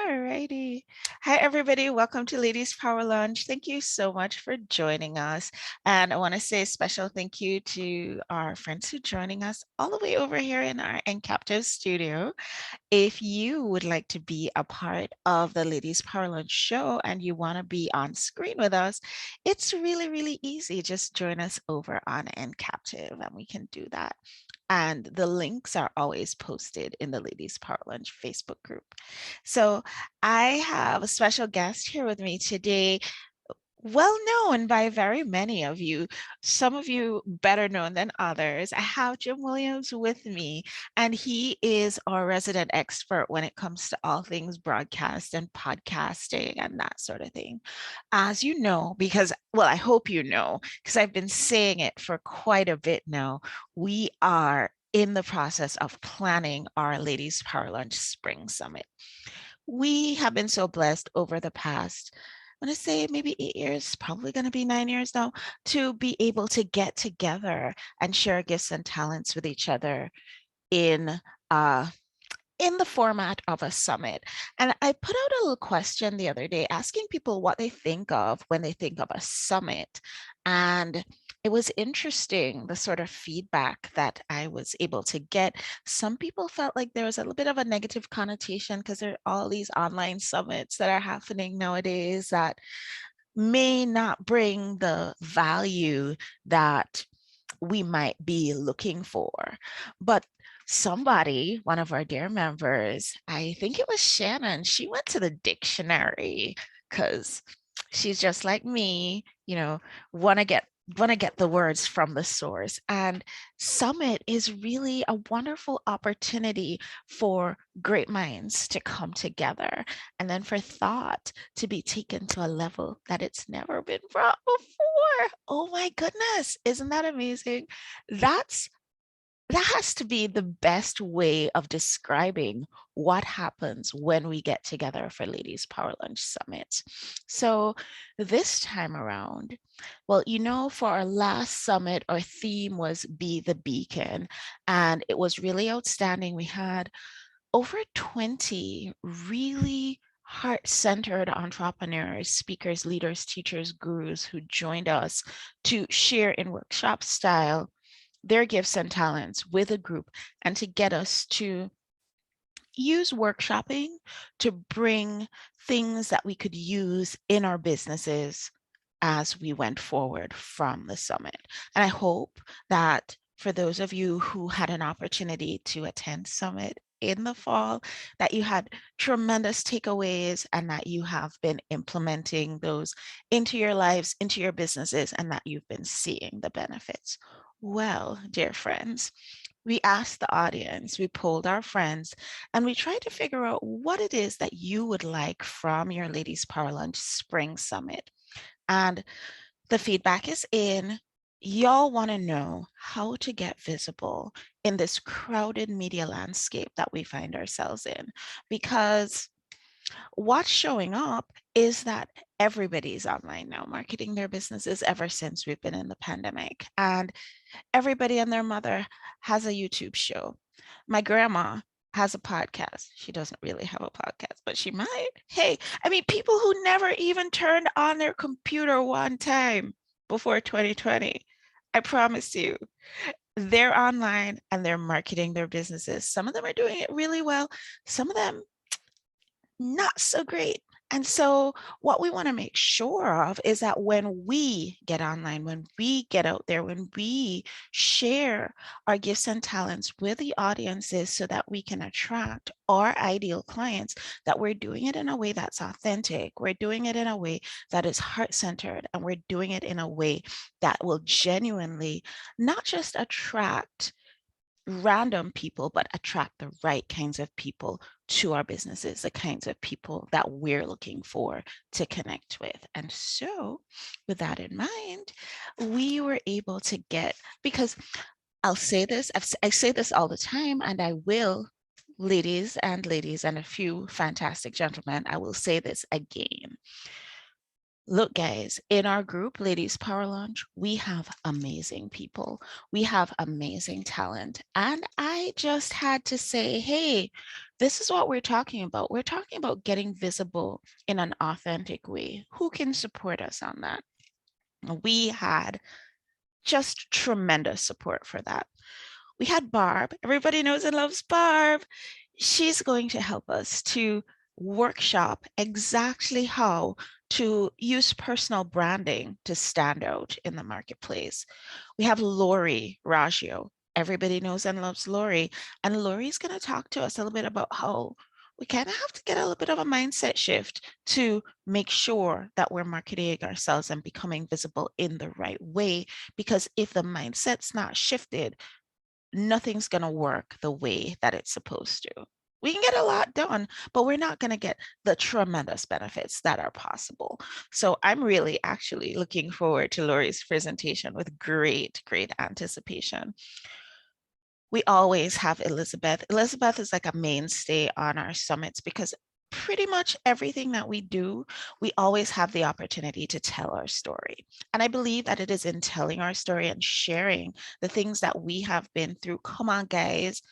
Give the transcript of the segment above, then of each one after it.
Alrighty. Hi, everybody. Welcome to Ladies Power Lunch. Thank you so much for joining us. And I want to say a special thank you to our friends who are joining us all the way over here in our Encaptive studio. If you would like to be a part of the Ladies Power Lunch show and you want to be on screen with us, it's really, really easy. Just join us over on Encaptive and we can do that. And the links are always posted in the Ladies Power Lunch Facebook group. So I have a special guest here with me today, well known by very many of you, some of you better known than others. I have Jim Williams with me, and he is our resident expert when it comes to all things broadcast and podcasting and that sort of thing. As you know, because, well, I hope you know, because I've been saying it for quite a bit now, we are in the process of planning our Ladies Power Lunch Spring Summit. We have been so blessed over the past, I'm going to say maybe 8 years, probably going to be 9 years now, to be able to get together and share gifts and talents with each other in uh, in the format of a summit. And I put out a little question the other day asking people what they think of when they think of a summit. And it was interesting, the sort of feedback that I was able to get. Some people felt like there was a little bit of a negative connotation because there are all these online summits that are happening nowadays that may not bring the value that we might be looking for. But somebody, one of our dear members, I think it was Shannon, she went to the dictionary because she's just like me, want to get the words from the source. And summit is really a wonderful opportunity for great minds to come together and then for thought to be taken to a level that it's never been brought before. Oh my goodness, isn't that amazing? That has to be the best way of describing what happens when we get together for Ladies Power Lunch Summit. So this time around, well, for our last summit, our theme was Be the Beacon, and it was really outstanding. We had over 20 really heart-centered entrepreneurs, speakers, leaders, teachers, gurus who joined us to share in workshop style their gifts and talents with a group and to get us to use workshopping to bring things that we could use in our businesses as we went forward from the summit. And I hope that for those of you who had an opportunity to attend summit in the fall, that you had tremendous takeaways and that you have been implementing those into your lives, into your businesses, and that you've been seeing the benefits. Well, dear friends, we asked the audience, we polled our friends, and we tried to figure out what it is that you would like from your Ladies Power Lunch Spring Summit. And the feedback is in. Y'all want to know how to get visible in this crowded media landscape that we find ourselves in, because what's showing up is that everybody's online now marketing their businesses ever since we've been in the pandemic. And everybody and their mother has a YouTube show. My grandma has a podcast. She doesn't really have a podcast, but she might. Hey, I mean, people who never even turned on their computer one time before 2020, I promise you, they're online and they're marketing their businesses. Some of them are doing it really well. Some of them not so great. And so what we want to make sure of is that when we get online, when we get out there, when we share our gifts and talents with the audiences so that we can attract our ideal clients, that we're doing it in a way that's authentic, we're doing it in a way that is heart-centered, and we're doing it in a way that will genuinely not just attract random people, but attract the right kinds of people to our businesses, the kinds of people that we're looking for to connect with. And so with that in mind, we were able to get, because I'll say this, I say this all the time, and I will, ladies and a few fantastic gentlemen, I will say this again. Look, guys, in our group, Ladies Power Launch, we have amazing people. We have amazing talent. And I just had to say, hey, this is what we're talking about. We're talking about getting visible in an authentic way. Who can support us on that? We had just tremendous support for that. We had Barb. Everybody knows and loves Barb. She's going to help us to workshop exactly how to use personal branding to stand out in the marketplace. We have Lori Raggio. Everybody knows and loves Lori. And Lori's going to talk to us a little bit about how we kind of have to get a little bit of a mindset shift to make sure that we're marketing ourselves and becoming visible in the right way. Because if the mindset's not shifted, nothing's going to work the way that it's supposed to. We can get a lot done, but we're not going to get the tremendous benefits that are possible. So I'm really actually looking forward to Lori's presentation with great, great anticipation. We always have Elizabeth. Elizabeth is like a mainstay on our summits because pretty much everything that we do, we always have the opportunity to tell our story. And I believe that it is in telling our story and sharing the things that we have been through. Come on, guys.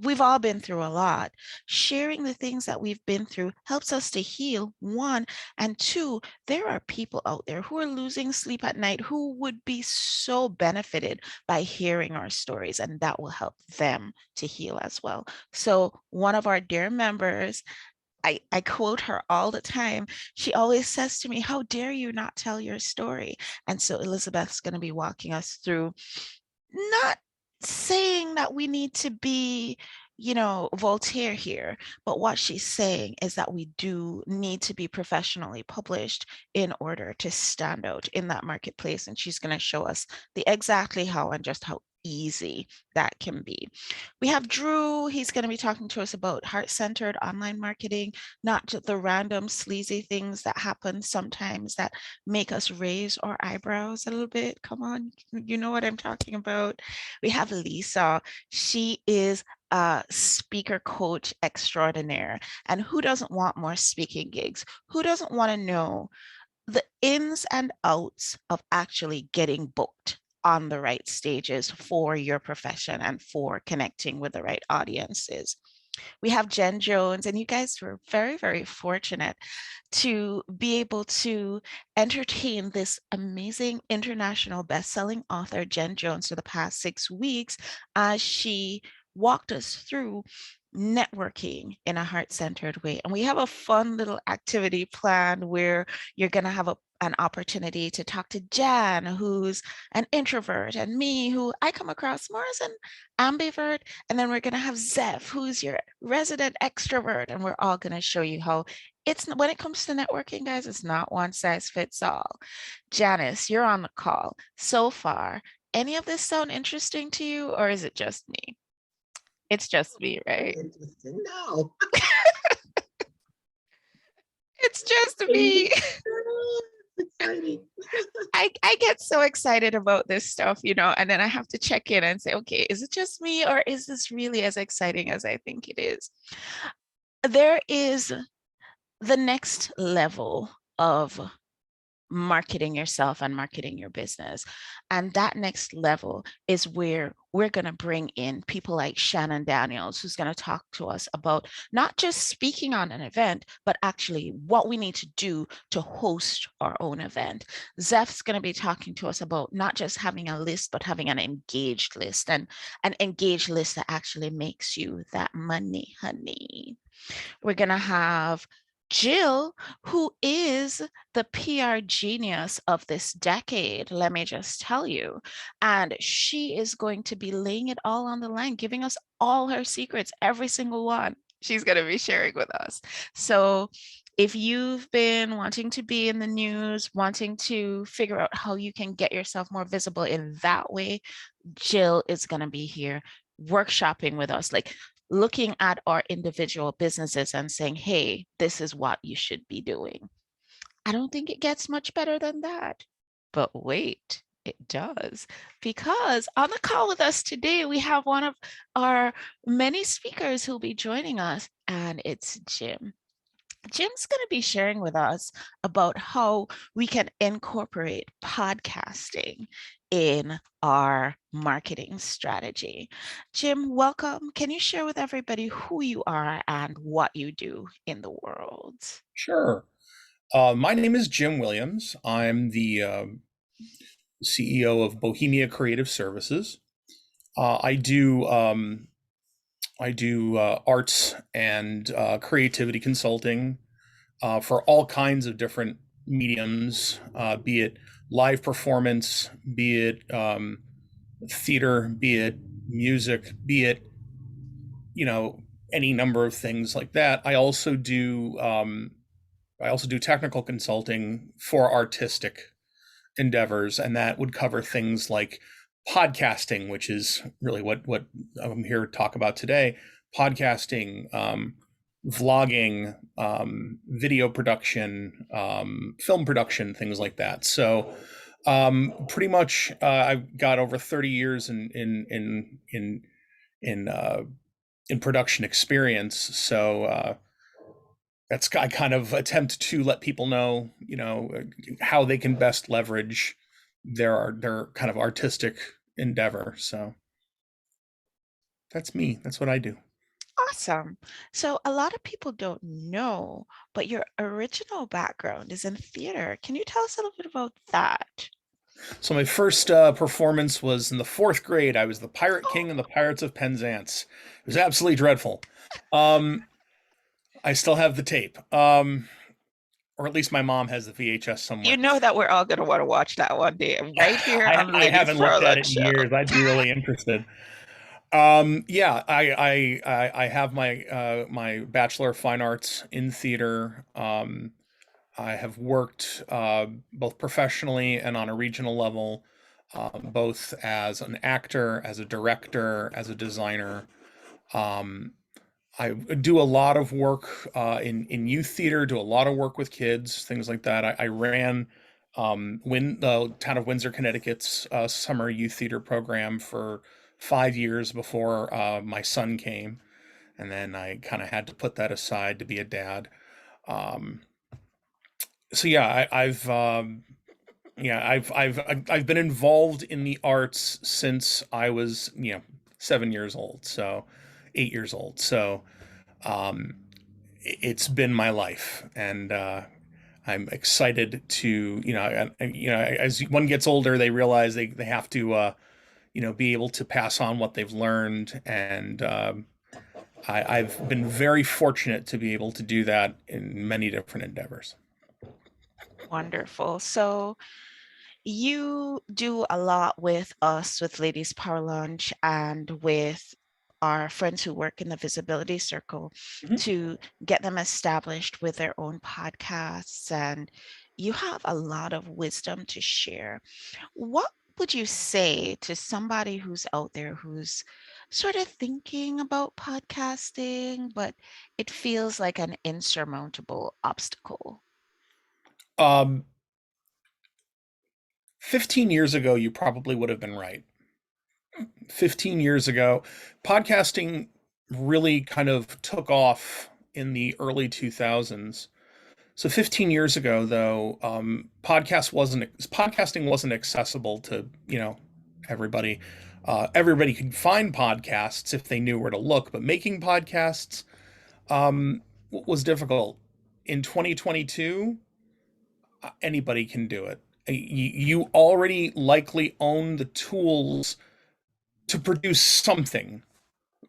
We've all been through a lot. Sharing the things that we've been through helps us to heal, one. And two, there are people out there who are losing sleep at night who would be so benefited by hearing our stories, and that will help them to heal as well. So, one of our dear members, I quote her all the time. She always says to me, how dare you not tell your story? And so Elizabeth's going to be walking us through, not saying that we need to be, Voltaire here, but what she's saying is that we do need to be professionally published in order to stand out in that marketplace. And she's going to show us the exactly how and just how easy that can be. We have Drew. He's going to be talking to us about heart-centered online marketing, not just the random sleazy things that happen sometimes that make us raise our eyebrows a little bit. Come on, you know what I'm talking about. We have Lisa. She is a speaker coach extraordinaire. And who doesn't want more speaking gigs? Who doesn't want to know the ins and outs of actually getting booked on the right stages for your profession and for connecting with the right audiences? We have Jen Jones, and you guys were very, very fortunate to be able to entertain this amazing international best-selling author, Jen Jones, for the past 6 weeks as she walked us through networking in a heart-centered way. And we have a fun little activity planned where you're going to have an opportunity to talk to Jan, who's an introvert, and me, who I come across more as an ambivert. And then we're going to have Zeph, who's your resident extrovert. And we're all going to show you how it's, when it comes to networking, guys, it's not one size fits all. Janice, you're on the call. So far, any of this sound interesting to you, or is it just me? It's just me, right? Interesting. No. It's just me. It's exciting. I get so excited about this stuff, and then I have to check in and say, okay, is it just me, or is this really as exciting as I think it is? There is the next level of marketing yourself and marketing your business. And that next level is where we're going to bring in people like Shannon Daniels, who's going to talk to us about not just speaking on an event, but actually what we need to do to host our own event. Zeph's going to be talking to us about not just having a list, but having an engaged list, and an engaged list that actually makes you that money, honey. We're going to have Jill, who is the PR genius of this decade, let me just tell you. And she is going to be laying it all on the line, giving us all her secrets, every single one. She's going to be sharing with us. So if you've been wanting to be in the news, wanting to figure out how you can get yourself more visible in that way, Jill is going to be here workshopping with us, like looking at our individual businesses and saying, hey, this is what you should be doing. I don't think it gets much better than that. But wait, it does. Because on the call with us today, we have one of our many speakers who'll be joining us, and it's Jim. Jim's going to be sharing with us about how we can incorporate podcasting in our marketing strategy. Jim, welcome. Can you share with everybody who you are and what you do in the world? Sure. My name is Jim Williams. I'm the CEO of Bohemia Creative Services. I do arts and creativity consulting for all kinds of different mediums, be it live performance, be it theater, be it music, be it you know any number of things like that. I also do technical consulting for artistic endeavors, and that would cover things like podcasting, which is really what I'm here to talk about today. Podcasting, vlogging, video production, film production, things like that. So, pretty much, I've got over 30 years in production experience. So. I kind of attempt to let people know, how they can best leverage their kind of artistic endeavor. So that's me. That's what I do. Awesome. So, a lot of people don't know, but your original background is in theater. Can you tell us a little bit about that? So my first performance was in the fourth grade. I was the Pirate King and the Pirates of Penzance. It was absolutely dreadful. Um, I still have the tape, or at least my mom has the VHS You somewhere. know that we're all going to want to watch that one day, right here I, on the I Ladies haven't for looked at Lunch it in show. years. I'd be really interested. Yeah, I have my Bachelor of Fine Arts in theater. I have worked both professionally and on a regional level, both as an actor, as a director, as a designer. Um, I do a lot of work in youth theater, do a lot of work with kids, things like that. I ran the town of Windsor, Connecticut's summer youth theater program for 5 years before my son came, and then I kind of had to put that aside to be a dad. Um, so yeah, I've been involved in the arts since I was 7 years old, so 8 years old. So um, it's been my life, and I'm excited to as one gets older, they realize they have to be able to pass on what they've learned, and I've been very fortunate to be able to do that in many different endeavors. Wonderful. So, you do a lot with us, with Ladies Power Lunch, and with our friends who work in the visibility circle Mhm. to get them established with their own podcasts. And you have a lot of wisdom to share. What would you say to somebody who's out there who's sort of thinking about podcasting, but it feels like an insurmountable obstacle? Um, 15 years ago, you probably would have been right. 15 years ago, podcasting really kind of took off in the early 2000s. So 15 years ago, though, podcasting wasn't accessible to everybody. Everybody could find podcasts if they knew where to look, but making podcasts was difficult. In 2022, anybody can do it. You already likely own the tools to produce something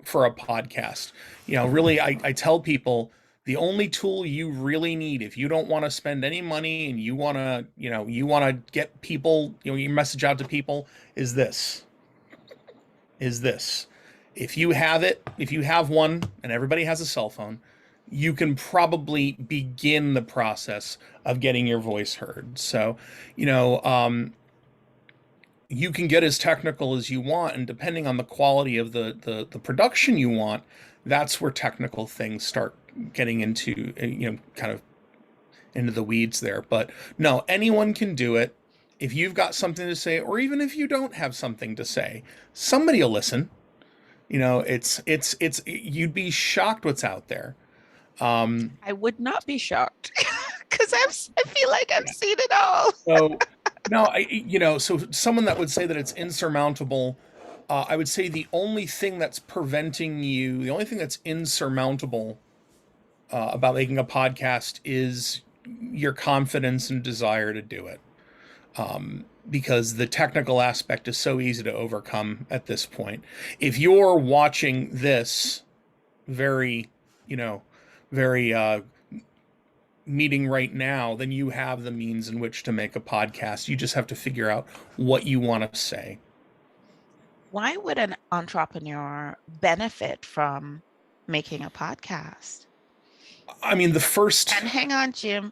for a podcast. Really, I tell people the only tool you really need if you don't want to spend any money and you want to get people, your message out to people is this. If you have it, if you have one, and everybody has a cell phone, you can probably begin the process of getting your voice heard. So, you know, um, you can get as technical as you want, and depending on the quality of the production you want, that's where technical things start getting into, kind of into the weeds there. But no, anyone can do it. If you've got something to say, or even if you don't have something to say, somebody will listen. You'd be shocked what's out there. I would not be shocked because I feel like I've seen it all. So no, so someone that would say that it's insurmountable, I would say the only thing that's preventing you, the only thing that's insurmountable about making a podcast is your confidence and desire to do it. Because the technical aspect is so easy to overcome at this point. If you're watching this very, you know, very meeting right now, then you have the means in which to make a podcast. You just have to figure out what you want to say. Why would an entrepreneur benefit from making a podcast? I mean, the first. And hang on, Jim.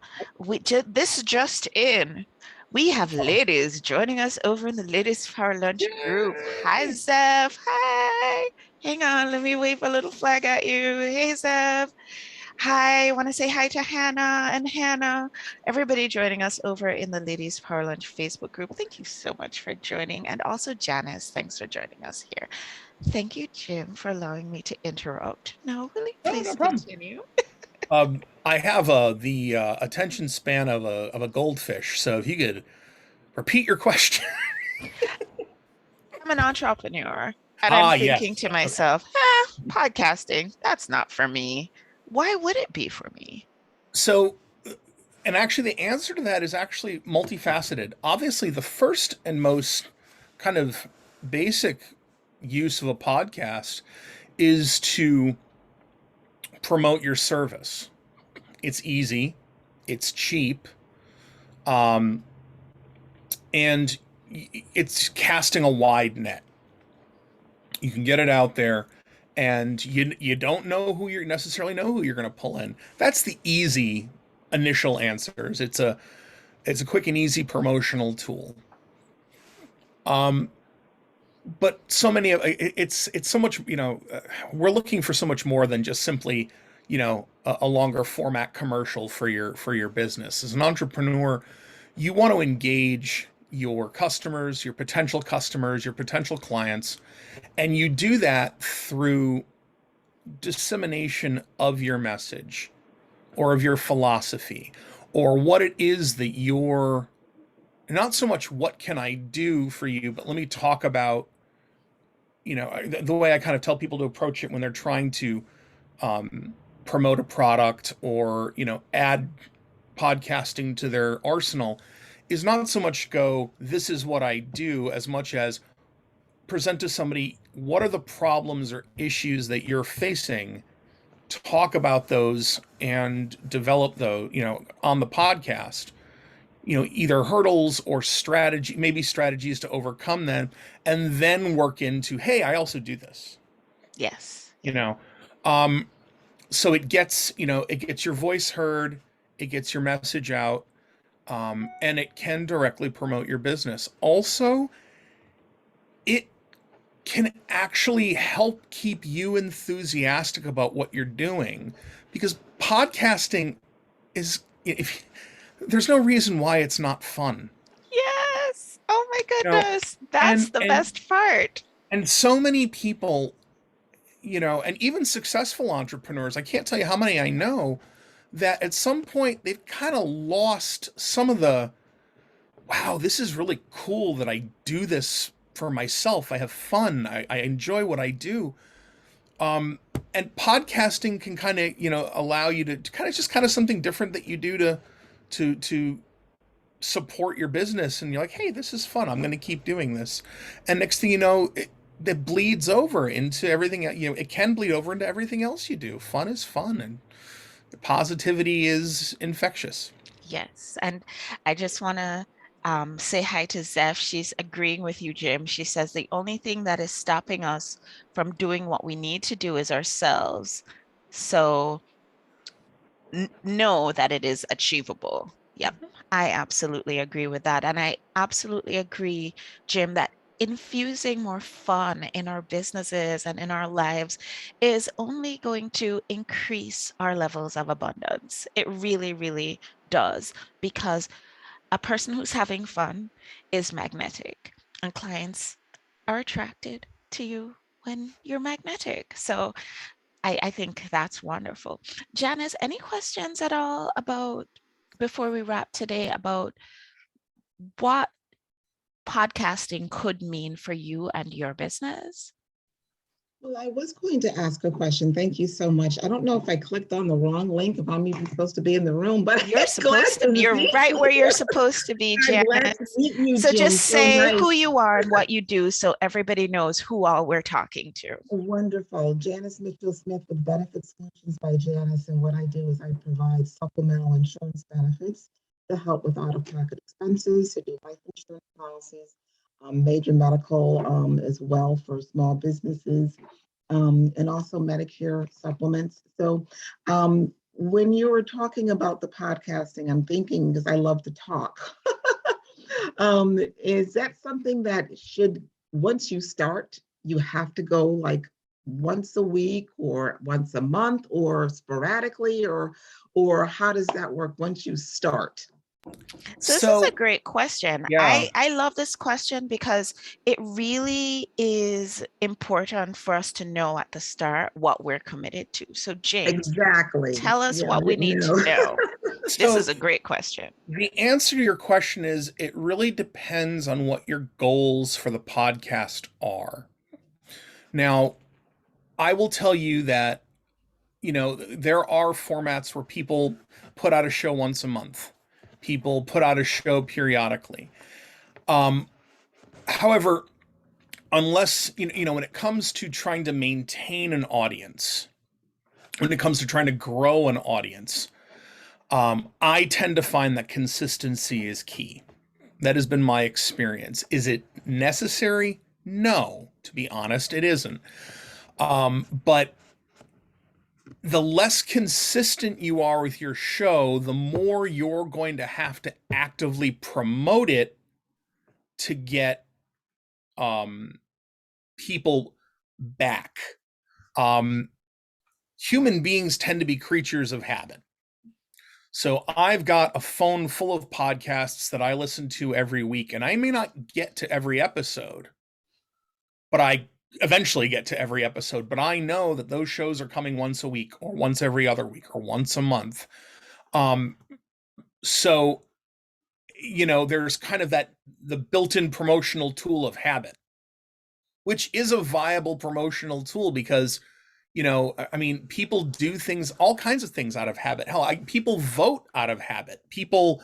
This just in. We have ladies joining us over in the Ladies Power Lunch group. Hi, Yay! Zev. Hi. Hang on, let me wave a little flag at you. Hey, Zev. Hi. I want to say hi to Hannah and Hannah. Everybody joining us over in the Ladies Power Lunch Facebook group. Thank you so much for joining. And also, Janice, thanks for joining us here. Thank you, Jim, for allowing me to interrupt. Now, will you No, no please problem. continue? I have the attention span of a goldfish. So if you could repeat your question. I'm an entrepreneur and I'm Ah, thinking yes. to Okay. myself, podcasting, that's not for me. Why would it be for me? So, and actually, the answer to that is actually multifaceted. Obviously, the first and most kind of basic use of a podcast is to promote your service. It's easy, it's cheap, um, and it's casting a wide net. You can get it out there, and you don't know who you're necessarily know who you're going to pull in. That's the easy initial answers. It's a quick and easy promotional tool. Um, but so many of it's so much, we're looking for so much more than just simply, a longer format commercial for your business. As an entrepreneur, you want to engage your customers, your potential clients, and you do that through dissemination of your message or of your philosophy or what it is that you're not so much what can I do for you, but let me talk about, the way I kind of tell people to approach it when they're trying to promote a product or, add podcasting to their arsenal is not so much go, this is what I do, as much as present to somebody what are the problems or issues that you're facing, talk about those and develop those, on the podcast, either hurdles or strategy, maybe strategies to overcome them, and then work into, hey, I also do this, Yes. you know. Um, so it gets your voice heard, it gets your message out, and it can directly promote your business. Also, it can actually help keep you enthusiastic about what you're doing because podcasting is if there's no reason why it's not fun. Yes. Oh my You know, goodness. That's and the and best part. and so many people, and even successful entrepreneurs, I can't tell you how many I know that at some point they've kind of lost some of the wow, this is really cool that I do this for myself. I have fun. I enjoy what I do. Um, and podcasting can kind of, allow you to kind of just kind of something different that you do to support your business. And you're like, hey, this is fun. I'm going to keep doing this. And next thing you know, it bleeds over into everything. It can bleed over into everything else you do. Fun is fun, and positivity is infectious. Yes. And I just want to say hi to Zeph. She's agreeing with you, Jim. She says the only thing that is stopping us from doing what we need to do is ourselves. So know that it is achievable. Yep, I absolutely agree with that. And I absolutely agree, Jim, that infusing more fun in our businesses and in our lives is only going to increase our levels of abundance. It really, really does, because a person who's having fun is magnetic, and clients are attracted to you when you're magnetic. So I think that's wonderful. Janice, any questions at all about, before we wrap today, about what podcasting could mean for you and your business? Well, I was going to ask a question. Thank you so much. I don't know if I clicked on the wrong link, if I'm even supposed to be in the room, but You're glad supposed to, to you're meet right where you. you're supposed to be, I'm glad Janice. to meet you, So Jen. just So say nice. who you are and what you do so everybody knows who all we're talking to. Wonderful. Janice Mitchell Smith with Benefit Solutions by Janice. And what I do is I provide supplemental insurance benefits to help with out-of-pocket expenses, to do life insurance policies, major medical as well for small businesses, and also Medicare supplements. So when you were talking about the podcasting, I'm thinking, because I love to talk, is that something that should, once you start, you have to go like once a week or once a month or sporadically, or how does that work once you start? So this is a So great question. yeah. I love this question because it really is important for us to know at the start what we're committed to. So James, Exactly. tell us Yeah, I what we didn't need know. to know. This So is a great question. the answer to your question is it really depends on what your goals for the podcast are. Now, I will tell you that, there are formats where people put out a show once a month. People put out a show periodically. Um, However, unless, when it comes to trying to maintain an audience, when it comes to trying to grow an audience, I tend to find that consistency is key. That has been my experience. Is it necessary? No, to be honest, it isn't. But the less consistent you are with your show, the more you're going to have to actively promote it to get um, people back. Um, Human beings tend to be creatures of habit. So I've got a phone full of podcasts that I listen to every week, and I may not get to every episode, but I eventually get to every episode. But I know that those shows are coming once a week, or once every other week, or once a month. Um, so there's kind of the built-in promotional tool of habit, which is a viable promotional tool because I mean, people do things, all kinds of things out of habit. Hell, people vote out of habit. People,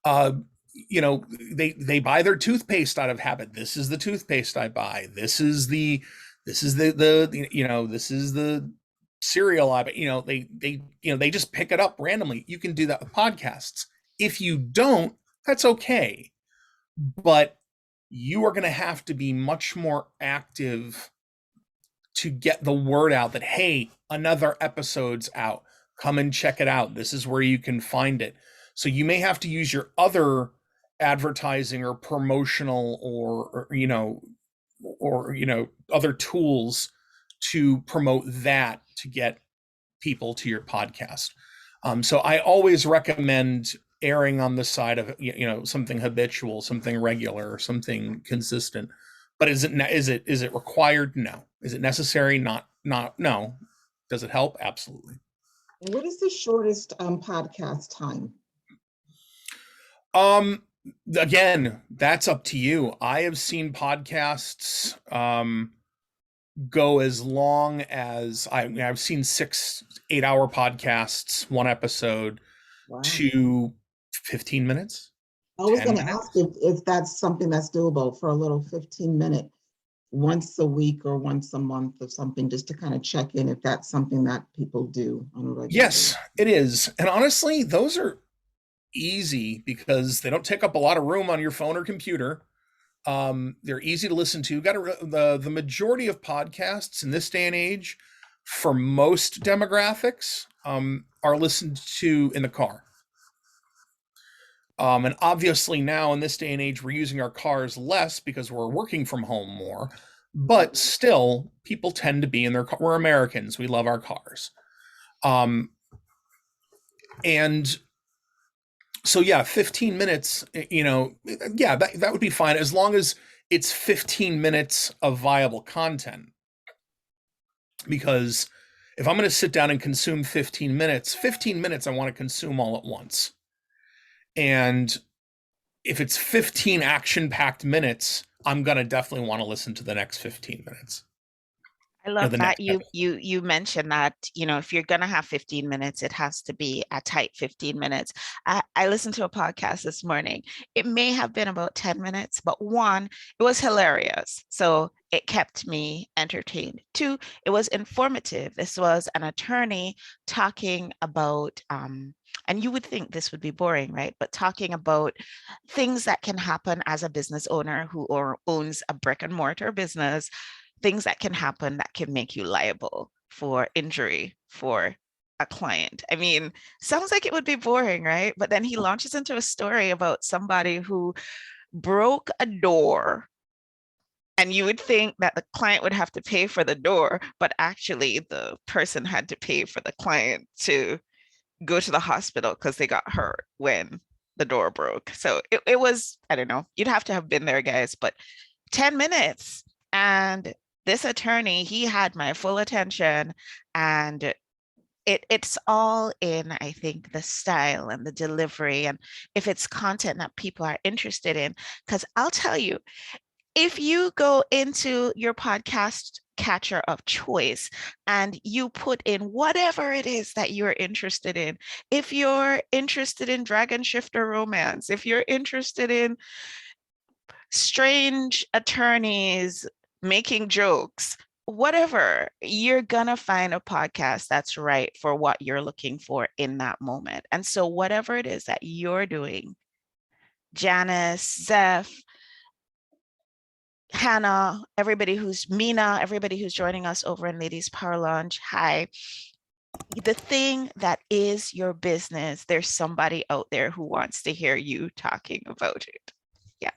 uh, they buy their toothpaste out of habit. This is the toothpaste I buy. This is the cereal I buy. They just pick it up randomly. You can do that with podcasts. If you don't, that's okay. But you are going to have to be much more active to get the word out that, hey, another episode's out. Come and check it out. This is where you can find it. So you may have to use your other advertising or promotional or other tools to promote that to get people to your podcast. So I always recommend erring on the side of something habitual, something regular, something consistent. But is it required? No. Is it necessary? Not no. Does it help? Absolutely. What is the shortest podcast time? Um Again, that's up to you. I have seen podcasts go as long as I've seen 6 8 hour podcasts, one episode, Wow. to 15 minutes, I was 10 going to ask minutes. if that's something that's doable for a little 15-minute once a week or once a month or something, just to kind of check in if that's something that people do on a regular Yes, basis. it is. And honestly, those are easy because they don't take up a lot of room on your phone or computer. They're easy to listen to. The majority of podcasts in this day and age, for most demographics, are listened to in the car. And obviously now in this day and age, we're using our cars less because we're working from home more. But still, people tend to be in their car. We're Americans. We love our cars. Um, and so yeah, 15 minutes, yeah, that would be fine as long as it's 15 minutes of viable content. Because If I'm going to sit down and consume 15 minutes, 15 minutes I want to consume all at once. And if it's 15 action-packed minutes, I'm going to definitely want to listen to the next 15 minutes. I love The that next you mentioned that, if you're gonna have 15 minutes, it has to be a tight 15 minutes. I listened to a podcast this morning. It may have been about 10 minutes, but one, it was hilarious. So it kept me entertained. Two, it was informative. This was an attorney talking about and you would think this would be boring, right? But talking about things that can happen as a business owner who or owns a brick and mortar business, things that can happen that can make you liable for injury for a client. I mean, sounds like it would be boring, right? But then he launches into a story about somebody who broke a door. And you would think that the client would have to pay for the door, but actually the person had to pay for the client to go to the hospital because they got hurt when the door broke. So it was, I don't know, you'd have to have been there, guys, but 10 minutes. And this attorney, he had my full attention. And it's all in, I think, the style and the delivery. And if it's content that people are interested in, because I'll tell you, if you go into your podcast catcher of choice and you put in whatever it is that you're interested in, if you're interested in dragon shifter romance, if you're interested in strange attorneys making jokes, whatever, you're gonna find a podcast that's right for what you're looking for in that moment. And so, whatever it is that you're doing, Janice, Zeph, Hannah, everybody who's Mina, everybody who's joining us over in Ladies Power Lounge, hi. The thing that is your business, there's somebody out there who wants to hear you talking about it. Yeah.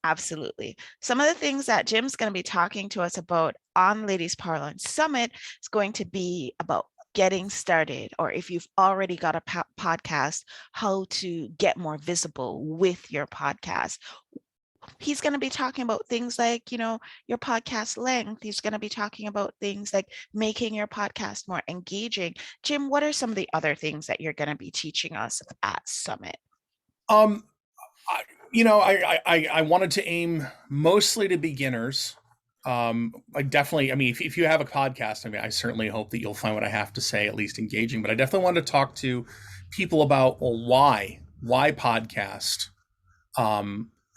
Absolutely. Some of the things that Jim's going to be talking to us about on Ladies Power Lunch Summit is going to be about getting started, or if you've already got a podcast, how to get more visible with your podcast. He's going to be talking about things like, your podcast length. He's going to be talking about things like making your podcast more engaging. Jim, what are some of the other things that you're going to be teaching us at Summit? Um, I wanted to aim mostly to beginners. I definitely, I mean, if you have a podcast, I mean, I certainly hope that you'll find what I have to say at least engaging. But I definitely wanted to talk to people about, well, why podcast?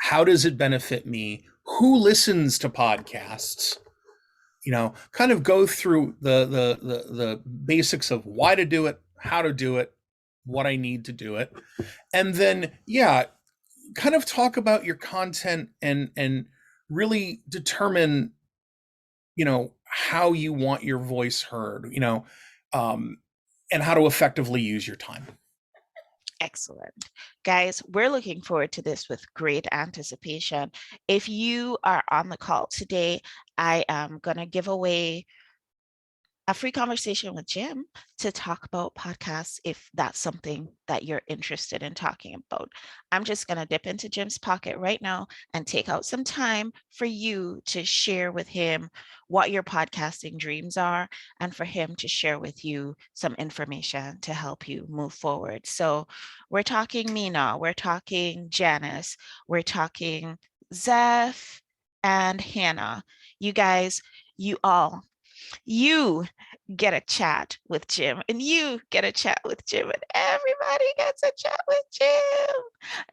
How does it benefit me? Who listens to podcasts? Kind of go through the basics of why to do it, how to do it, what I need to do it, and then kind of talk about your content and really determine how you want your voice heard, um, and how to effectively use your time. Excellent. Guys, we're looking forward to this with great anticipation. If you are on the call today, I am going to give away a free conversation with Jim to talk about podcasts if that's something that you're interested in talking about. I'm just going to dip into Jim's pocket right now and take out some time for you to share with him what your podcasting dreams are and for him to share with you some information to help you move forward. So we're talking Mina, we're talking Janice, we're talking Zeph and Hannah. You guys, you get a chat with Jim, and you get a chat with Jim, and everybody gets a chat with Jim.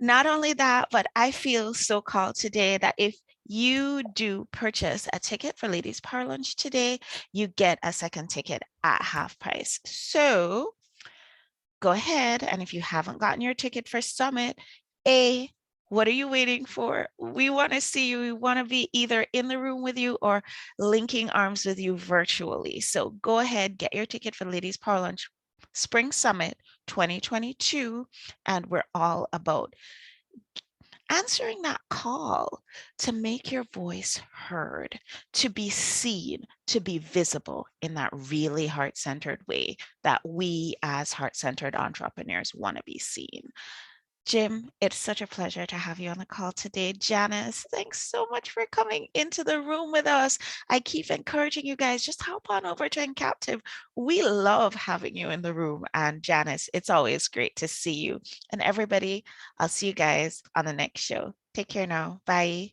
Not only that, but I feel so called today that if you do purchase a ticket for Ladies Power Lunch today, you get a second ticket at half price. So go ahead, and if you haven't gotten your ticket for Summit, what are you waiting for? We want to see you. We want to be either in the room with you or linking arms with you virtually. So go ahead, get your ticket for Ladies Power Lunch Spring Summit 2022. And we're all about answering that call to make your voice heard, to be seen, to be visible in that really heart-centered way that we as heart-centered entrepreneurs want to be seen. Jim, it's such a pleasure to have you on the call today. Janice, thanks so much for coming into the room with us. I keep encouraging you guys, just hop on over to Encaptive. We love having you in the room. And Janice, it's always great to see you. And everybody, I'll see you guys on the next show. Take care now. Bye.